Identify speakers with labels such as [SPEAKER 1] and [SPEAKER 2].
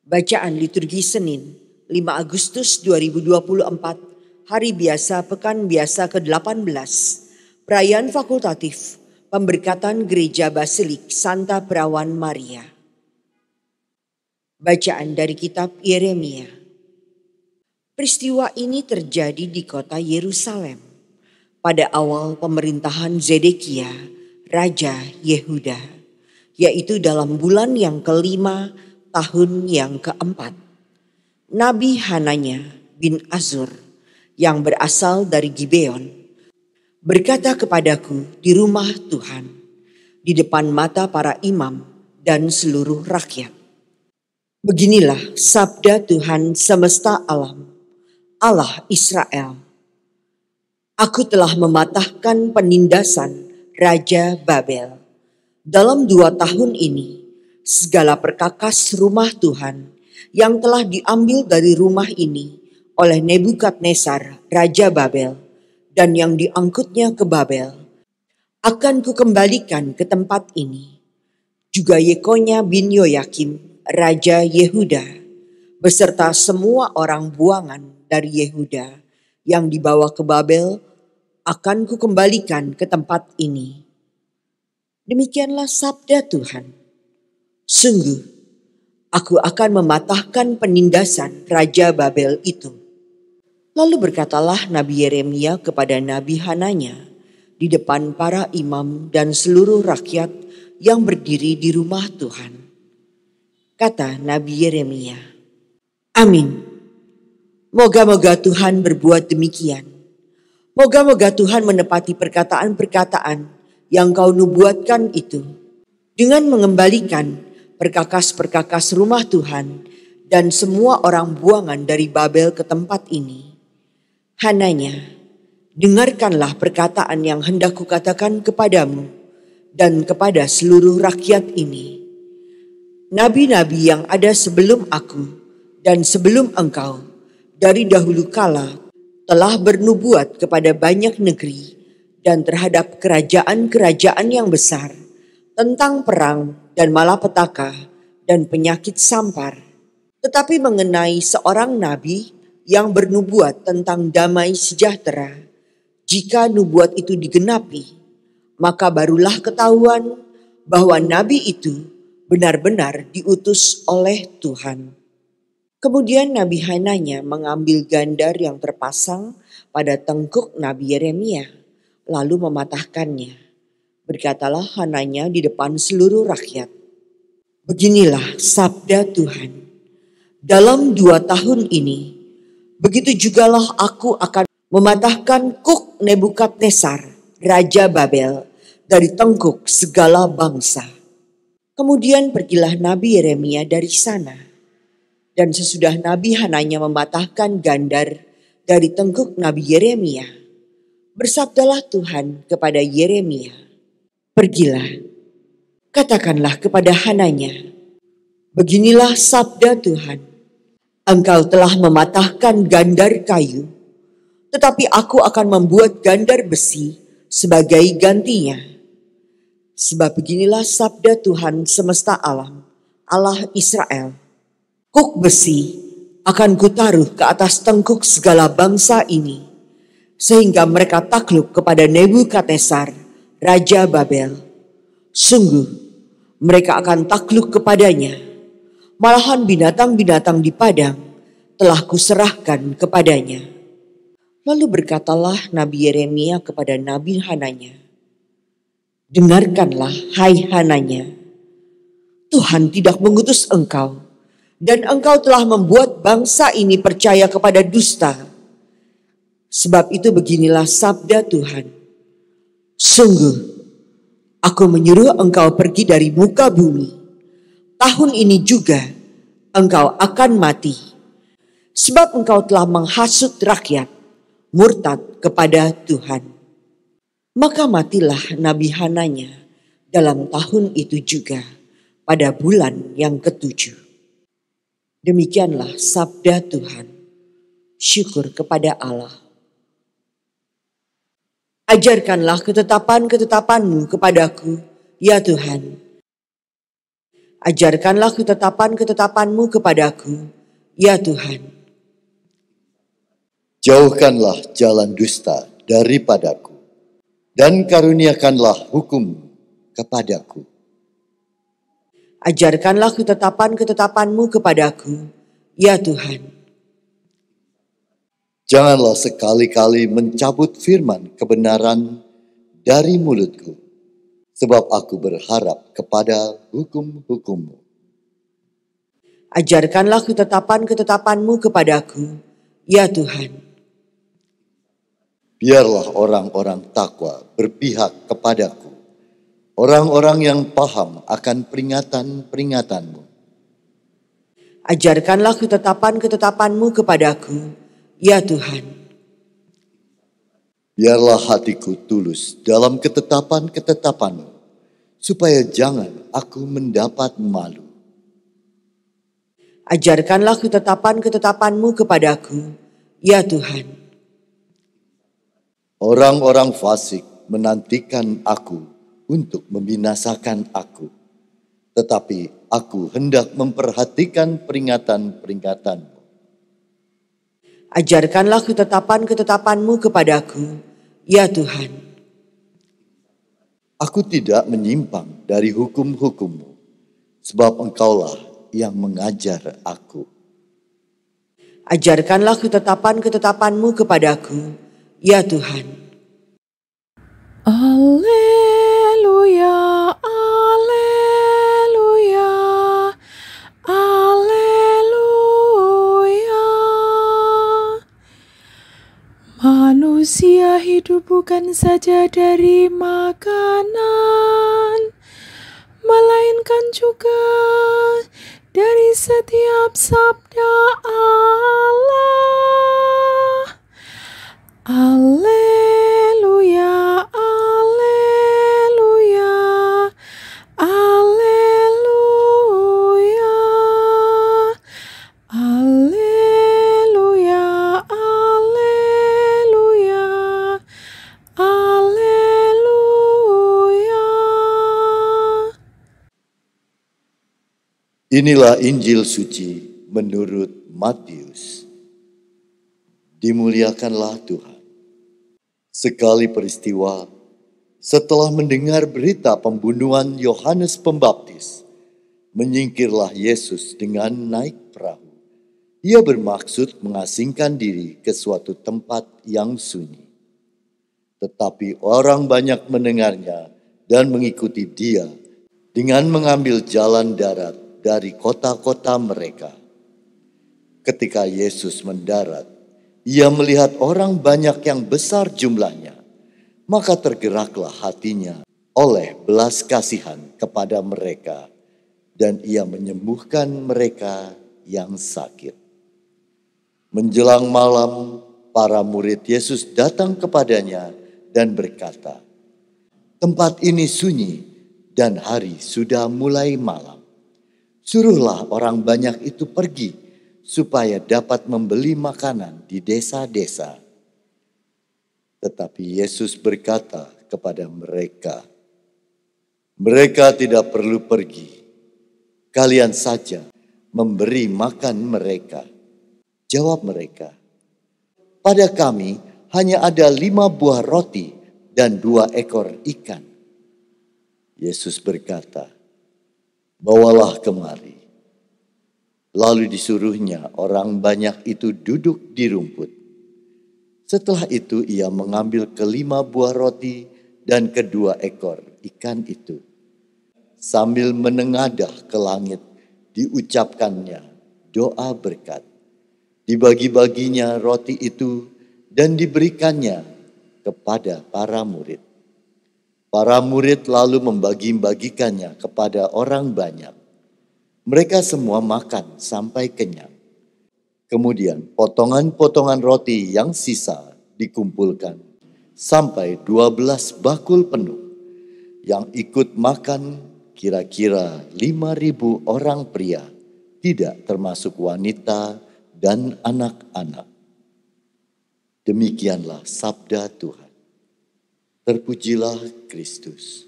[SPEAKER 1] Bacaan liturgi Senin, 5 Agustus 2024, Hari Biasa Pekan Biasa ke-18, Perayaan Fakultatif, Pemberkatan Gereja Basilik Santa Perawan Maria. Bacaan dari kitab Yeremia. Peristiwa ini terjadi di kota Yerusalem pada awal pemerintahan Zedekia, Raja Yehuda, yaitu dalam bulan yang kelima tahun yang keempat. Nabi Hananya bin Azur yang berasal dari Gibeon berkata kepadaku di rumah Tuhan, di depan mata para imam dan seluruh rakyat. Beginilah sabda Tuhan semesta alam, Allah Israel. Aku telah mematahkan penindasan Raja Babel. Dalam 2 tahun ini, segala perkakas rumah Tuhan yang telah diambil dari rumah ini oleh Nebukadnezar Raja Babel dan yang diangkutnya ke Babel akan kukembalikan ke tempat ini. Juga Yekonya bin Yoyakim Raja Yehuda beserta semua orang buangan dari Yehuda yang dibawa ke Babel akan kukembalikan ke tempat ini. Demikianlah sabda Tuhan. Sungguh, aku akan mematahkan penindasan Raja Babel itu. Lalu berkatalah Nabi Yeremia kepada Nabi Hananya di depan para imam dan seluruh rakyat yang berdiri di rumah Tuhan. Kata Nabi Yeremia, Amin. Moga-moga Tuhan berbuat demikian. Moga-moga Tuhan menepati perkataan-perkataan yang kau nubuatkan itu dengan mengembalikan perkakas-perkakas rumah Tuhan dan semua orang buangan dari Babel ke tempat ini. Hananya, dengarkanlah perkataan yang hendak kukatakan kepadamu dan kepada seluruh rakyat ini. Nabi-nabi yang ada sebelum aku dan sebelum engkau dari dahulu kala telah bernubuat kepada banyak negeri dan terhadap kerajaan-kerajaan yang besar tentang perang dan malapetaka dan penyakit sampar. Tetapi mengenai seorang nabi yang bernubuat tentang damai sejahtera, jika nubuat itu digenapi, maka barulah ketahuan bahwa nabi itu benar-benar diutus oleh Tuhan. Kemudian Nabi Hananya mengambil gandar yang terpasang pada tengkuk Nabi Yeremia, lalu mematahkannya. Berkatalah Hananya di depan seluruh rakyat, beginilah sabda Tuhan. Dalam 2 tahun ini, begitu jugalah aku akan mematahkan kuk Nebukadnezar, Raja Babel, dari tengkuk segala bangsa. Kemudian pergilah Nabi Yeremia dari sana. Dan sesudah Nabi Hananya mematahkan gandar dari tengkuk Nabi Yeremia, bersabdalah Tuhan kepada Yeremia, pergilah, katakanlah kepada Hananya, beginilah sabda Tuhan, engkau telah mematahkan gandar kayu, tetapi aku akan membuat gandar besi sebagai gantinya. Sebab beginilah sabda Tuhan semesta alam, Allah Israel, kuk besi akan kutaruh ke atas tengkuk segala bangsa ini, sehingga mereka takluk kepada Nebukadnezar, Raja Babel. Sungguh, mereka akan takluk kepadanya. Malahan binatang-binatang di padang telah kuserahkan kepadanya. Lalu berkatalah Nabi Yeremia kepada Nabi Hananya, dengarkanlah hai Hananya, Tuhan tidak mengutus engkau, dan engkau telah membuat bangsa ini percaya kepada dusta. Sebab itu beginilah sabda Tuhan. Sungguh, aku menyuruh engkau pergi dari muka bumi. Tahun ini juga engkau akan mati. Sebab engkau telah menghasut rakyat, murtad kepada Tuhan. Maka matilah Nabi Hananya dalam tahun itu juga, pada bulan yang ke-7. Demikianlah sabda Tuhan. Syukur kepada Allah. Ajarkanlah ketetapan-ketetapan-Mu kepadaku, ya Tuhan. Ajarkanlah ketetapan-ketetapan-Mu kepadaku, ya Tuhan.
[SPEAKER 2] Jauhkanlah jalan dusta daripadaku, dan karuniakanlah hukum kepadaku.
[SPEAKER 1] Ajarkanlah ketetapan-ketetapan-Mu kepadaku, ya Tuhan.
[SPEAKER 2] Janganlah sekali-kali mencabut firman kebenaran dari mulutku, sebab aku berharap kepada hukum-hukum-Mu.
[SPEAKER 1] Ajarkanlah ketetapan-ketetapan-Mu kepadaku, ya Tuhan.
[SPEAKER 2] Biarlah orang-orang takwa berpihak kepadaku, orang-orang yang paham akan peringatan-peringatan-Mu.
[SPEAKER 1] Ajarkanlah ketetapan-ketetapan-Mu kepadaku, ya Tuhan.
[SPEAKER 2] Biarlah hatiku tulus dalam ketetapan-ketetapan-Mu, supaya jangan aku mendapat malu.
[SPEAKER 1] Ajarkanlah ketetapan-ketetapan-Mu kepadaku, ya Tuhan.
[SPEAKER 2] Orang-orang fasik menantikan aku untuk membinasakan aku, tetapi aku hendak memperhatikan peringatan-peringatan-Mu.
[SPEAKER 1] Ajarkanlah ketetapan-ketetapan-Mu kepadaku, ya Tuhan.
[SPEAKER 2] Aku tidak menyimpang dari hukum-hukum-Mu, sebab Engkaulah yang mengajar aku.
[SPEAKER 1] Ajarkanlah ketetapan-ketetapan-Mu kepadaku, ya Tuhan.
[SPEAKER 3] Alleluia, alleluia, alleluia. Manusia hidup bukan saja dari makanan, melainkan juga dari setiap sabda Allah. Alleluia, alleluia, alleluia, alleluia, alleluia, alleluia.
[SPEAKER 2] Inilah Injil suci menurut Matius. Dimuliakanlah Tuhan. Sekali peristiwa, setelah mendengar berita pembunuhan Yohanes Pembaptis, menyingkirlah Yesus dengan naik perahu. Ia bermaksud mengasingkan diri ke suatu tempat yang sunyi. Tetapi orang banyak mendengarnya dan mengikuti dia dengan mengambil jalan darat dari kota-kota mereka. Ketika Yesus mendarat, ia melihat orang banyak yang besar jumlahnya, maka tergeraklah hatinya oleh belas kasihan kepada mereka, dan ia menyembuhkan mereka yang sakit. Menjelang malam, para murid Yesus datang kepadanya dan berkata, "Tempat ini sunyi dan hari sudah mulai malam. Suruhlah orang banyak itu pergi, supaya dapat membeli makanan di desa-desa." Tetapi Yesus berkata kepada mereka, "Mereka tidak perlu pergi. Kalian saja memberi makan mereka." Jawab mereka, "Pada kami hanya ada 5 buah roti dan 2 ekor ikan." Yesus berkata, "Bawalah kemari." Lalu disuruhnya orang banyak itu duduk di rumput. Setelah itu ia mengambil ke-5 buah roti dan ke-2 ekor ikan itu. Sambil menengadah ke langit, diucapkannya doa berkat. Dibagi-baginya roti itu dan diberikannya kepada para murid. Para murid lalu membagi-bagikannya kepada orang banyak. Mereka semua makan sampai kenyang. Kemudian potongan-potongan roti yang sisa dikumpulkan sampai 12 bakul penuh. Yang ikut makan kira-kira 5.000 orang pria, tidak termasuk wanita dan anak-anak. Demikianlah sabda Tuhan. Terpujilah Kristus.